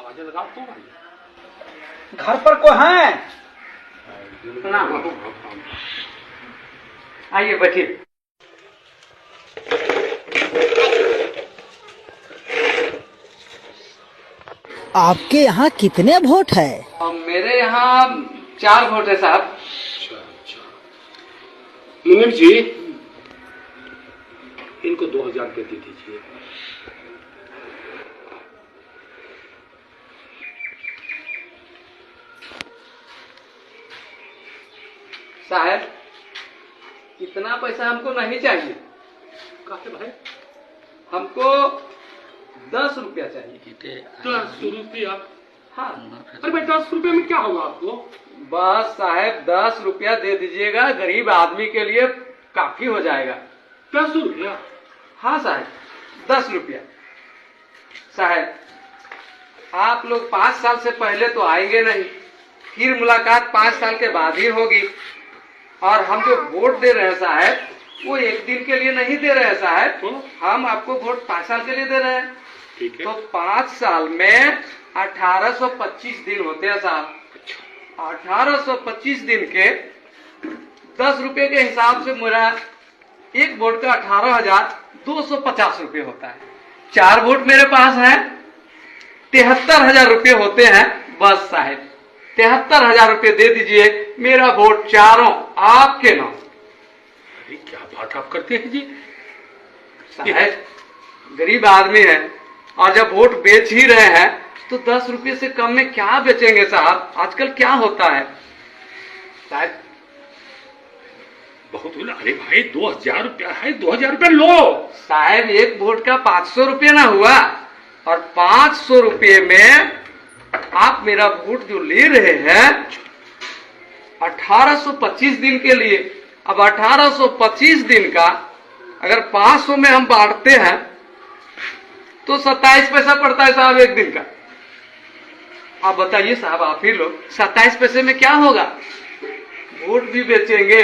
आवाज लगा तो भाई घर पर को है? आइए बैठिए। आपके यहाँ कितने वोट है? मेरे यहाँ 4 वोट है साहब। अच्छा। मुनीम जी, इनको 2000 रुपये दे दीजिए। साहब, इतना पैसा हमको नहीं चाहिए। काहे भाई? हमको 10 रुपया चाहिए। 10 रुपया? हाँ। अरे भाई 10 रुपये में क्या होगा आपको? बस साहब 10 रुपया दे दीजिएगा, गरीब आदमी के लिए काफी हो जाएगा। 10 रुपया? हाँ साहब, 10 रुपया। साहब, आप लोग 5 साल से पहले तो आएंगे नहीं, फिर मुलाकात 5 साल के बाद ही होगी। और हम जो वोट दे रहे हैं साहब, वो 1 दिन के लिए नहीं दे रहे हैं साहब, हम आपको वोट 5 साल के लिए दे रहे हैं। ठीक है। तो 5 साल में 1825 दिन होते हैं साहब। 1825 दिन के 10 रुपए के हिसाब से मेरा एक वोट का 18,250 रुपये होता है। 4 वोट मेरे पास है, 73,000 रुपये होते हैं। बस साहब 73,000 रुपये दे दीजिए, मेरा वोट चारों आपके नाम। अरे क्या बात आप करते हैं जी? साहब गरीब आदमी है, और जब वोट बेच ही रहे हैं तो 10 रुपये से कम में क्या बेचेंगे साहब? आजकल क्या होता है साहब? बहुत बोला। अरे भाई 2000 रुपया है, 2000 रुपया लो। साहब एक वोट का 500 रुपये ना हुआ, और 500 रुपये में आप मेरा वोट जो ले रहे हैं 1825 दिन के लिए। अब 1825 दिन का अगर 500 में हम बांटते हैं तो 27 पैसा पड़ता है साहब एक दिन का। आप बताइए साहब, आप ही लोग, 27 पैसे में क्या होगा? वोट भी बेचेंगे,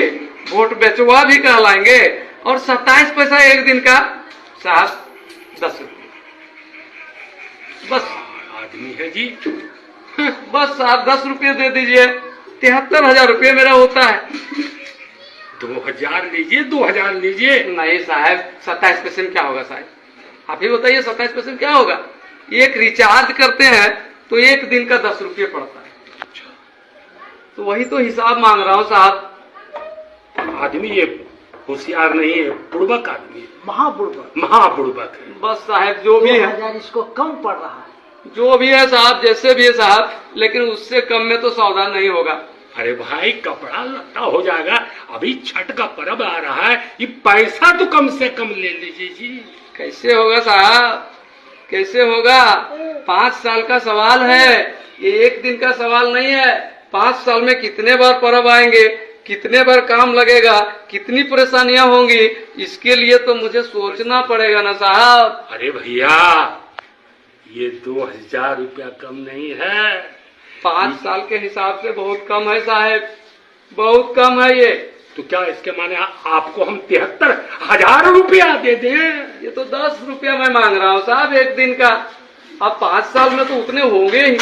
वोट बेचवा भी कहलाएंगे, और 27 पैसा एक दिन का साहब 10 रुपये। बस आदमी है जी। बस साहब 10 रुपये दे दीजिए, 73,000 रुपये मेरा होता है। 2000 लीजिए, 2000 लीजिए। नहीं साहब, 27 पैसे में क्या होगा साहब? आप ही बताइए 27 पैसे में क्या होगा? एक रिचार्ज करते हैं तो एक दिन का 10 रुपये पड़ता है। तो वही तो हिसाब मांग रहा हूँ साहब। आदमी ये होशियार नहीं है, बुड़बक आदमी है, महाबुड़बक। महाबुड़बक है। बस साहब जो भी है, 2000 इसको कम पड़ रहा है। जो भी है साहब, जैसे भी है साहब, लेकिन उससे कम में तो सौदा नहीं होगा। अरे भाई कपड़ा लत्ता हो जाएगा, अभी छठ का पर्व आ रहा है, ये पैसा तो कम से कम ले लीजिए जी। कैसे होगा साहब, कैसे होगा? 5 साल का सवाल है, ये एक दिन का सवाल नहीं है। 5 साल में कितने बार पर्व आएंगे, कितने बार काम लगेगा, कितनी परेशानियां होंगी, इसके लिए तो मुझे सोचना पड़ेगा ना साहब। अरे भैया ये 2000 रुपया कम नहीं है। 5 साल के हिसाब से बहुत कम है साहब, बहुत कम है ये। तो क्या इसके माने आपको हम 73,000 रुपया दे दें? ये तो 10 रुपया मैं मांग रहा हूँ साहब एक दिन का। अब 5 साल में तो उतने होंगे ही।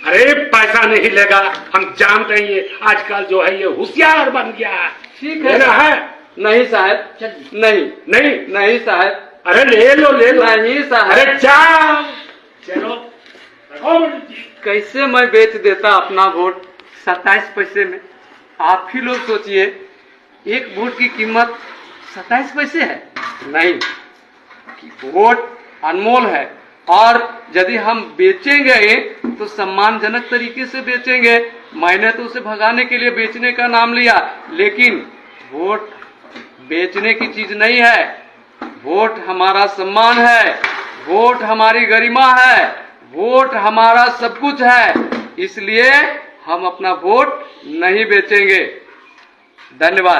अरे पैसा नहीं लेगा, हम जानते हैं ये आजकल जो है ये होशियार बन गया है। ठीक है लेना है? नहीं साहब, नहीं नहीं नहीं साहब, अरे ले लो ले लो। नहीं साहब। अरे जाओ चलो। कैसे मैं बेच देता अपना वोट 27 पैसे में? आप ही लोग सोचिए, एक वोट की कीमत 27 पैसे है। नहीं, वोट अनमोल है, और यदि हम बेचेंगे तो सम्मानजनक तरीके से बेचेंगे। मैंने तो उसे भगाने के लिए बेचने का नाम लिया, लेकिन वोट बेचने की चीज नहीं है। वोट हमारा सम्मान है, वोट हमारी गरिमा है, वोट हमारा सब कुछ है। इसलिए हम अपना वोट नहीं बेचेंगे। धन्यवाद।